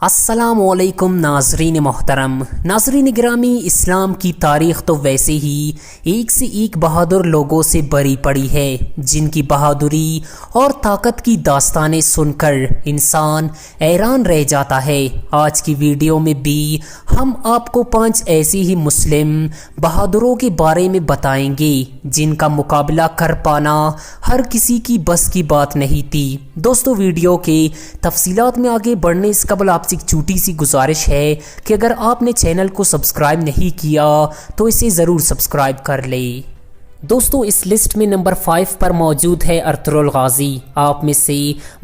السلام علیکم ناظرین محترم، ناظرین گرامی، اسلام کی تاریخ تو ویسے ہی ایک سے ایک بہادر لوگوں سے بھری پڑی ہے، جن کی بہادری اور طاقت کی داستانیں سن کر انسان حیران رہ جاتا ہے۔ آج کی ویڈیو میں بھی ہم آپ کو 5 ایسے ہی مسلم بہادروں کے بارے میں بتائیں گے جن کا مقابلہ کر پانا ہر کسی کی بس کی بات نہیں تھی۔ دوستو، ویڈیو کے تفصیلات میں آگے بڑھنے سے قبل آپ سے ایک چھوٹی سی گزارش ہے کہ اگر آپ نے چینل کو سبسکرائب نہیں کیا تو اسے ضرور سبسکرائب کر لیں۔ دوستو، اس لسٹ میں نمبر 5 پر موجود ہے ارطغرل غازی۔ آپ میں سے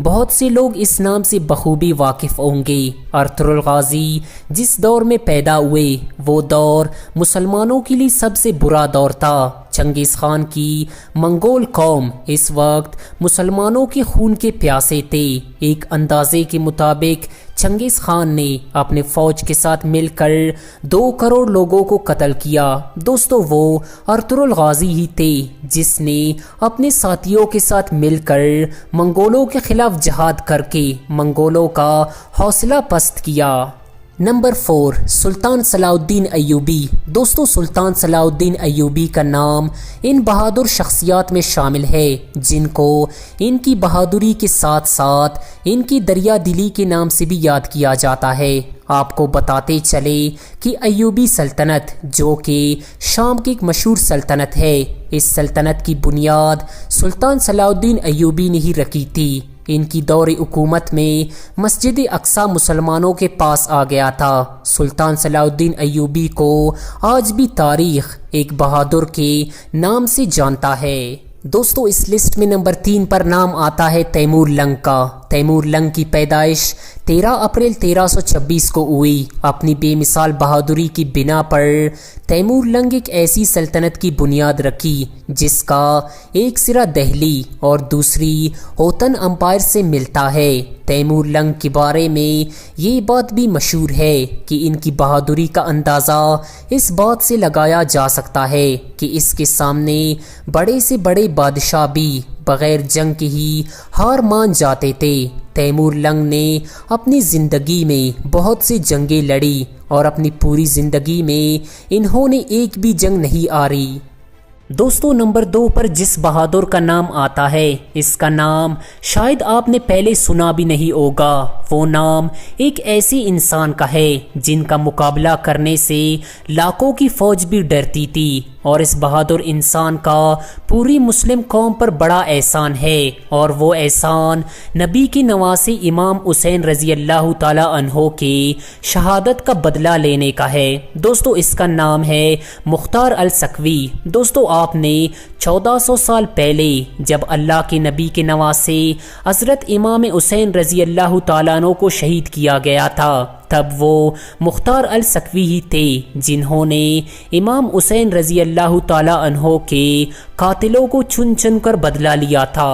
بہت سے لوگ اس نام سے بخوبی واقف ہوں گے۔ ارطغرل غازی جس دور میں پیدا ہوئے وہ دور مسلمانوں کے لیے سب سے برا دور تھا۔ چنگیز خان کی منگول قوم اس وقت مسلمانوں کے خون کے پیاسے تھے۔ ایک اندازے کے مطابق چنگیز خان نے اپنے فوج کے ساتھ مل کر 2 کروڑ لوگوں کو قتل کیا۔ دوستو، وہ ارطغرل غازی ہی تھے جس نے اپنے ساتھیوں کے ساتھ مل کر منگولوں کے خلاف جہاد کر کے منگولوں کا حوصلہ پست کیا۔ نمبر 4، سلطان صلاح الدین ایوبی۔ دوستو، سلطان صلاح الدین ایوبی کا نام ان بہادر شخصیات میں شامل ہے جن کو ان کی بہادری کے ساتھ ساتھ ان کی دریا دلی کے نام سے بھی یاد کیا جاتا ہے۔ آپ کو بتاتے چلے کہ ایوبی سلطنت، جو کہ شام کی ایک مشہور سلطنت ہے، اس سلطنت کی بنیاد سلطان صلاح الدین ایوبی نے ہی رکھی تھی۔ ان کی دور حکومت میں مسجد اقصی مسلمانوں کے پاس آ گیا تھا۔ سلطان صلاح الدین ایوبی کو آج بھی تاریخ ایک بہادر کے نام سے جانتا ہے۔ دوستو، اس لسٹ میں نمبر 3 پر نام آتا ہے تیمور لنگ کا۔ تیمور لنگ کی پیدائش 13 اپریل 1326 کو ہوئی۔ اپنی بے مثال بہادری کی بنا پر تیمور لنگ ایک ایسی سلطنت کی بنیاد رکھی جس کا ایک سرا دہلی اور دوسری ہوتن امپائر سے ملتا ہے۔ تیمور لنگ کے بارے میں یہ بات بھی مشہور ہے کہ ان کی بہادری کا اندازہ اس بات سے لگایا جا سکتا ہے کہ اس کے سامنے بڑے سے بڑے بادشاہ بھی بغیر جنگ کے ہی ہار مان جاتے تھے۔ تیمور لنگ نے اپنی زندگی میں بہت سی جنگیں لڑی اور اپنی پوری زندگی میں انہوں نے ایک بھی جنگ نہیں ہاری۔ دوستو، نمبر 2 پر جس بہادر کا نام آتا ہے اس کا نام شاید آپ نے پہلے سنا بھی نہیں ہوگا۔ وہ نام ایک ایسے انسان کا ہے جن کا مقابلہ کرنے سے لاکھوں کی فوج بھی ڈرتی تھی، اور اس بہادر انسان کا پوری مسلم قوم پر بڑا احسان ہے، اور وہ احسان نبی کے نواسے امام حسین رضی اللہ تعالی عنہ کے شہادت کا بدلہ لینے کا ہے۔ دوستو، اس کا نام ہے مختار السکوی۔ دوستو، آپ نے 1400 سال پہلے جب اللہ کے نبی کے نواسے حضرت امام حسین رضی اللہ تعالیٰ عنہ کو شہید کیا گیا تھا، تب وہ مختار السکوی ہی تھے جنہوں نے امام حسین رضی اللہ تعالیٰ عنہ کے قاتلوں کو چن چن کر بدلہ لیا تھا۔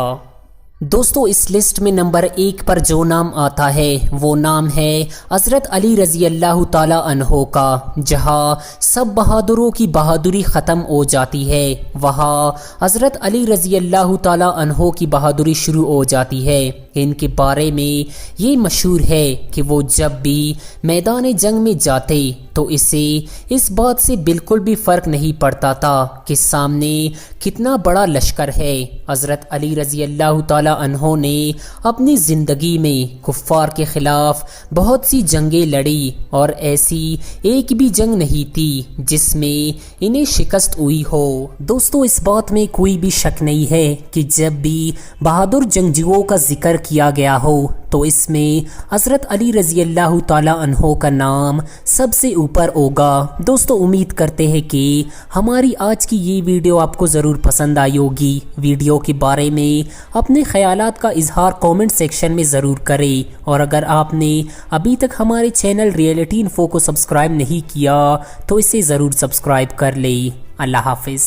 دوستو، اس لسٹ میں نمبر 1 پر جو نام آتا ہے وہ نام ہے حضرت علی رضی اللہ تعالی عنہ کا۔ جہاں سب بہادروں کی بہادری ختم ہو جاتی ہے، وہاں حضرت علی رضی اللہ تعالی عنہ کی بہادری شروع ہو جاتی ہے۔ ان کے بارے میں یہ مشہور ہے کہ وہ جب بھی میدان جنگ میں جاتے تو اسے اس بات سے بالکل بھی فرق نہیں پڑتا تھا کہ سامنے کتنا بڑا لشکر ہے۔ حضرت علی رضی اللہ تعالی عنہ نے اپنی زندگی میں کفار کے خلاف بہت سی جنگیں لڑی، اور ایسی ایک بھی جنگ نہیں تھی جس میں انہیں شکست ہوئی ہو۔ دوستو، اس بات میں کوئی بھی شک نہیں ہے کہ جب بھی بہادر جنگجوؤں کا ذکر کیا گیا ہو تو اس میں حضرت علی رضی اللہ تعالی عنہ کا نام سب سے اوپر ہوگا۔ دوستو، امید کرتے ہیں کہ ہماری آج کی یہ ویڈیو آپ کو ضرور پسند آئی ہوگی۔ ویڈیو کے بارے میں اپنے خیالات کا اظہار کامنٹ سیکشن میں ضرور کریں، اور اگر آپ نے ابھی تک ہمارے چینل ریئلٹی انفو کو سبسکرائب نہیں کیا تو اسے ضرور سبسکرائب کر لیں۔ اللہ حافظ۔